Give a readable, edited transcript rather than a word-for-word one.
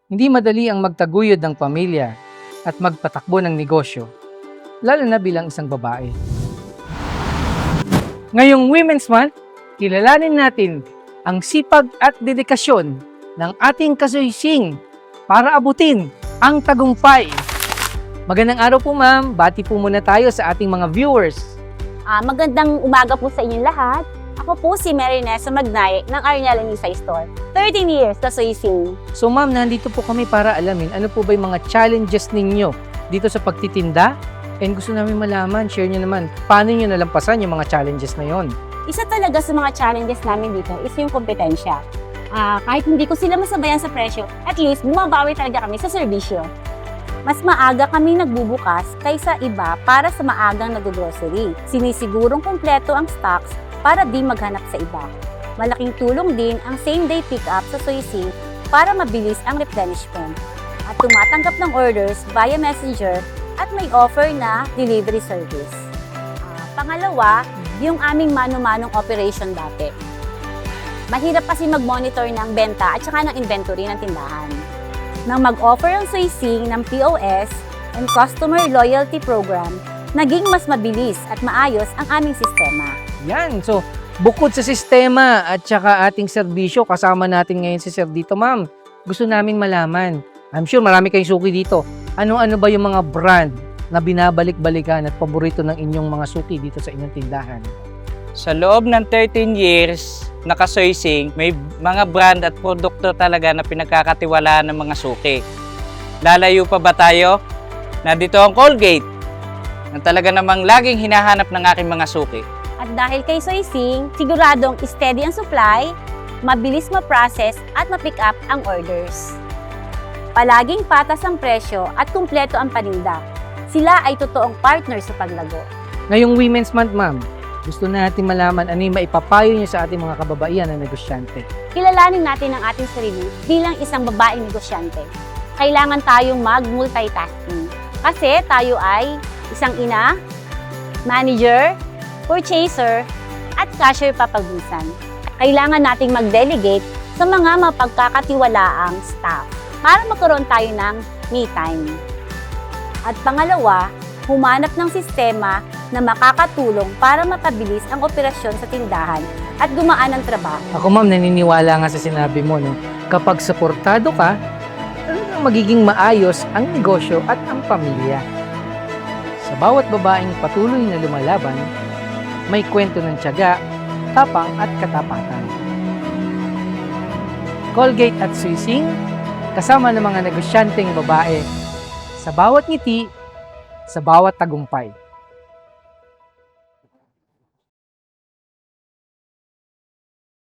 Hindi madali ang magtaguyod ng pamilya at magpatakbo ng negosyo, lalo na bilang isang babae. Ngayong Women's Month, kilalanin natin ang sipag at dedikasyon ng ating kasuising para abutin ang tagumpay. Magandang araw po ma'am, bati po muna tayo sa ating mga viewers. Magandang umaga po sa inyong lahat. Ako po si Mary Nessa Magnay ng Arnella Nisay Store. 13 years na suising. So ma'am, nandito po kami para alamin ano po ba yung mga challenges ninyo dito sa pagtitinda? And gusto namin malaman, share nyo naman, paano nyo nalampasan yung mga challenges na yon? Isa talaga sa mga challenges namin dito is yung kompetensya. Kahit hindi ko sila masabayan sa presyo, at least bumabawi talaga kami sa serbisyo. Mas maaga kami nagbubukas kaysa iba para sa maagang nag-grocery. Sinisigurong kumpleto ang stocks para di maghanap sa iba. Malaking tulong din ang same-day pick-up sa suising para mabilis ang replenishment. At tumatanggap ng orders via messenger at may offer na delivery service. Pangalawa, yung aming mano-manong operation dati. Mahirap kasi mag-monitor ng benta at saka ng inventory ng tindahan. Nang mag-offer ang suising ng POS and Customer Loyalty Program, naging mas mabilis at maayos ang aming sistema. Yan, so bukod sa sistema at saka ating serbisyo, kasama natin ngayon si Sir dito ma'am. Gusto namin malaman, I'm sure marami kayong suki dito. Ano-ano ba yung mga brand na binabalik-balikan at paborito ng inyong mga suki dito sa inyong tindahan? Sa loob ng 13 years na kasuising, may mga brand at produkto talaga na pinagkakatiwalaan ng mga suki. Lalayo pa ba tayo? Nandito ang Colgate, na talaga namang laging hinahanap ng aking mga suki. At dahil kay suising, siguradong steady ang supply, mabilis ma-process at ma-pick up ang orders. Palaging patas ang presyo at kumpleto ang paninda. Sila ay totoong partner sa paglago. Ngayong Women's Month ma'am, gusto natin malaman ano yung maipapayo niyo sa ating mga kababaihan na negosyante. Kilalanin natin ang ating sarili bilang isang babaeng negosyante. Kailangan tayong mag-multitasking. Kasi tayo ay isang ina, manager, purchaser, at cashier papagbisan. Kailangan nating mag-delegate sa mga mapagkakatiwalaang staff para magkaroon tayo ng me time. At pangalawa, humanap ng sistema na makakatulong para mapabilis ang operasyon sa tindahan at gumaan ang trabaho. Ako ma'am, naniniwala nga sa sinabi mo, no? Kapag suportado ka, talagang magiging maayos ang negosyo at ang pamilya. Sa bawat babaeng patuloy na lumalaban, may kwento ng tiyaga, tapang at katapatan. Colgate at suising, kasama ng mga negosyanteng babae, sa bawat ngiti, sa bawat tagumpay.